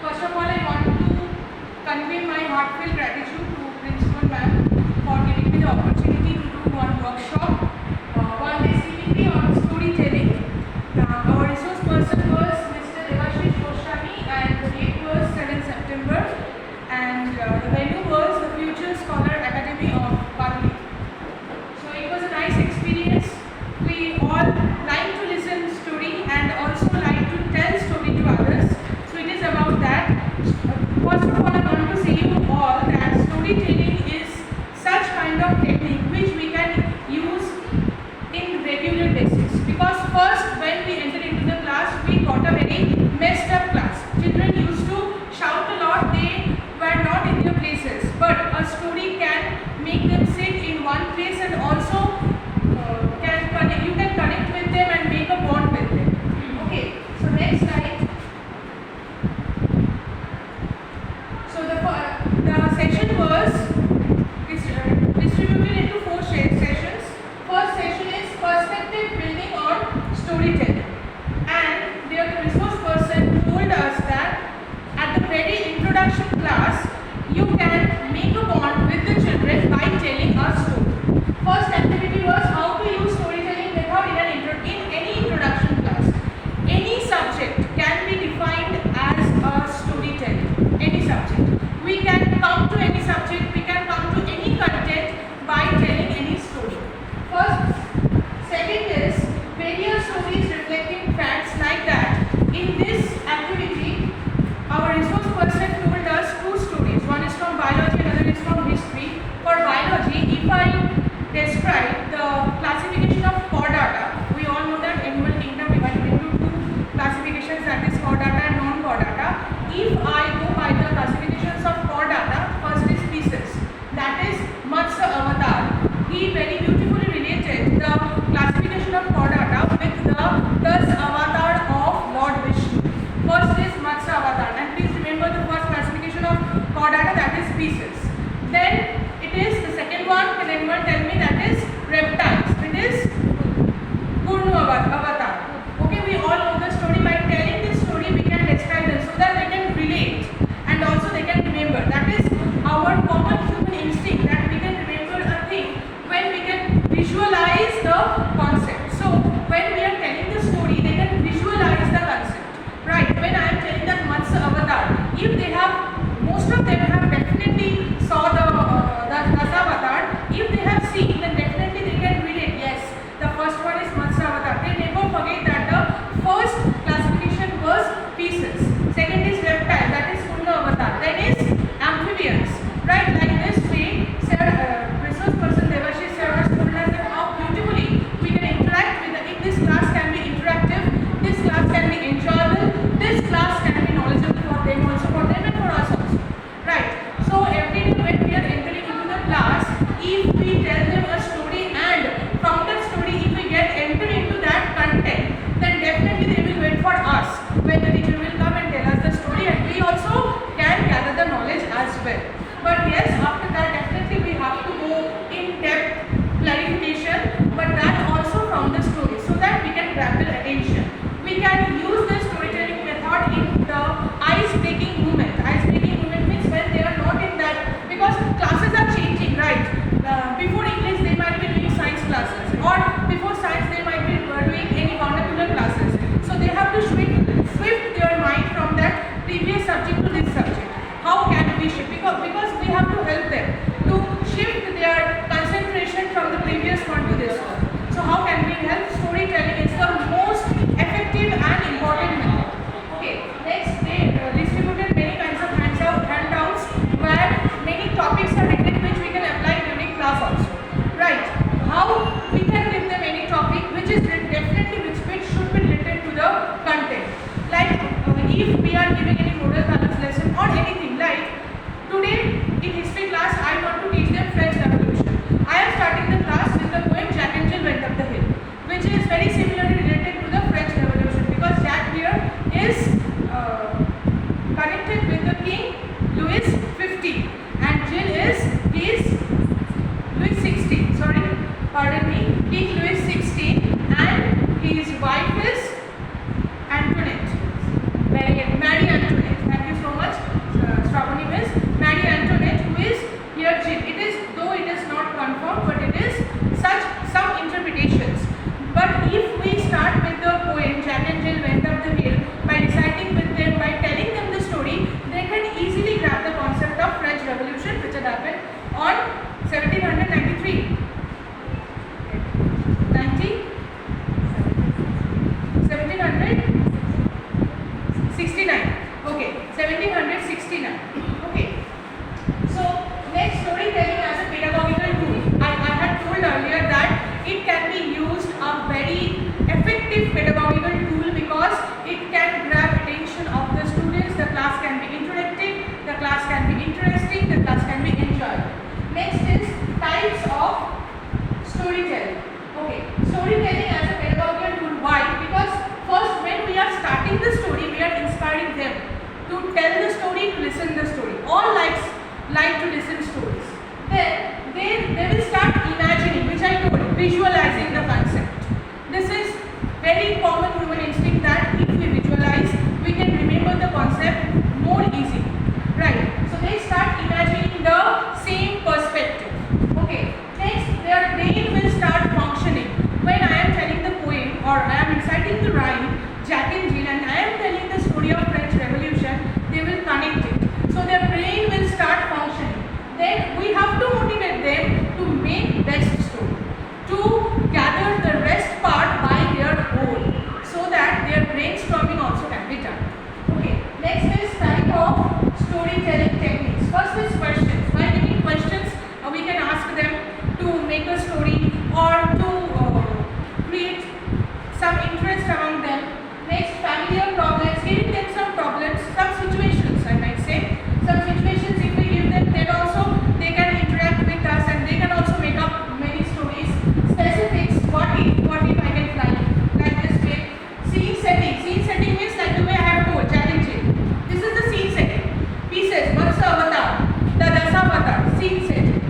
First of all, I want to convey my heartfelt gratitude to Principal Ma'am for giving me the opportunity to do one workshop, one day CPP on storytelling. Our resource person was Mr. Devashish Goswami and the date was 7 September and the venue was the Future Scholar Academy of Bali. So it was a nice experience. We all like to listen story and also like to tell story to others. So it is about that. First of all, I want to say you all that storytelling is such kind of technique which we can use visualizing the concept. This is very common human instinct that if we visualize, we can remember the concept more easily. Right. So they start imagining the same perspective. Okay. Next, their brain will start functioning. When I am telling the poem or I am reciting the rhyme, Jack and Jill, and I am telling the story of French Revolution, they will connect it. So their brain will start functioning. Then we have to motivate them to make best story, to gather the rest part by their whole, so that their brainstorming also can be done. Okay, next is type of storytelling techniques. First is questions. By giving questions, we can ask them to make a story or to create some interest among them. Next, familiar problems, giving them some problems, some situations, I might say. Some situations, if we give them, then also they can interact with us and they can also make up many stories. Specifics, what if I can fly, like this way. Scene setting. Scene setting means like the way I have told, Jack and Jill. This is the scene setting. Pieces, Vatsa Avatar, the Dasavatar, scene setting.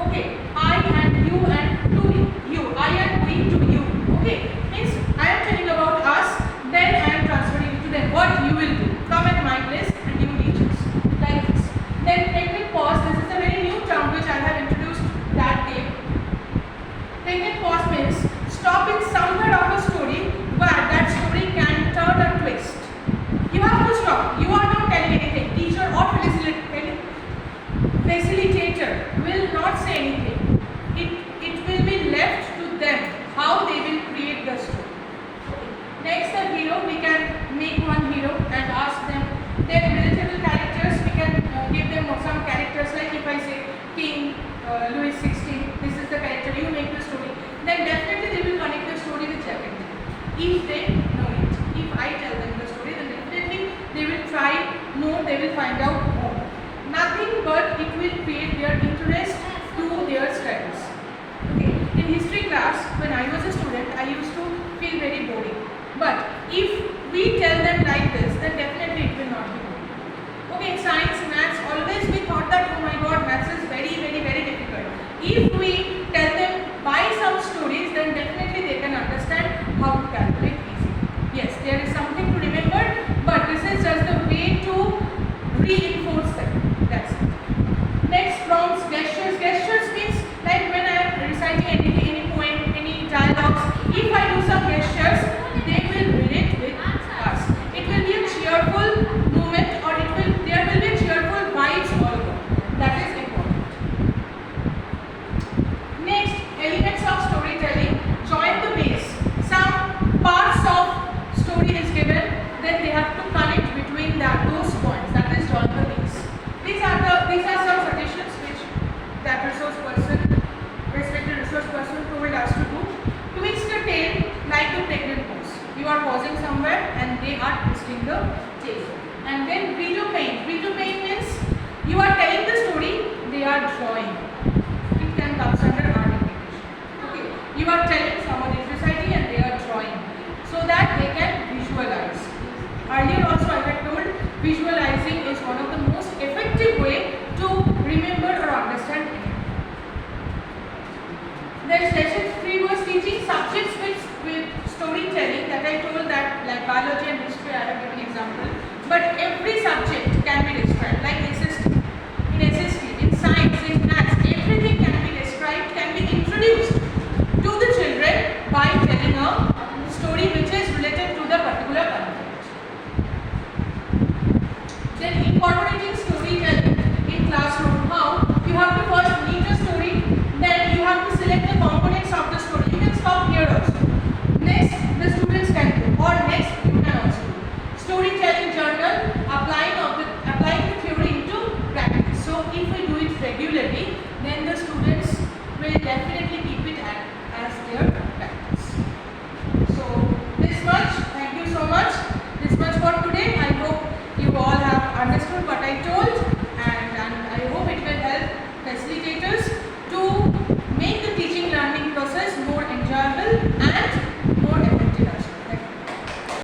Okay, I and you and to you. I and we to you. Okay, means I am telling about us, then I am transferring it to them. What you will do. Come at my place and you teach us. Like this. Then technique pause. This is a very new term which I have introduced that day. Technique pause means stop in somewhere of a story where that story can turn a twist. You have to stop. You are not telling anything. Teacher or facilitator will not say anything. It will be left to them how they will create the story. Okay. Next, the hero. We can make one hero and ask them. Then relatable characters. We can give them some characters, like if I say King Louis XVI. This is the character. You make the story. Then definitely they will connect the story with Jack and Jill. If they know it. If I tell them the story, then definitely they will try more. They will find out more. Nothing but it will create their interest to their studies. Okay. In history class, when I was a student, I used to feel very boring. But if we tell them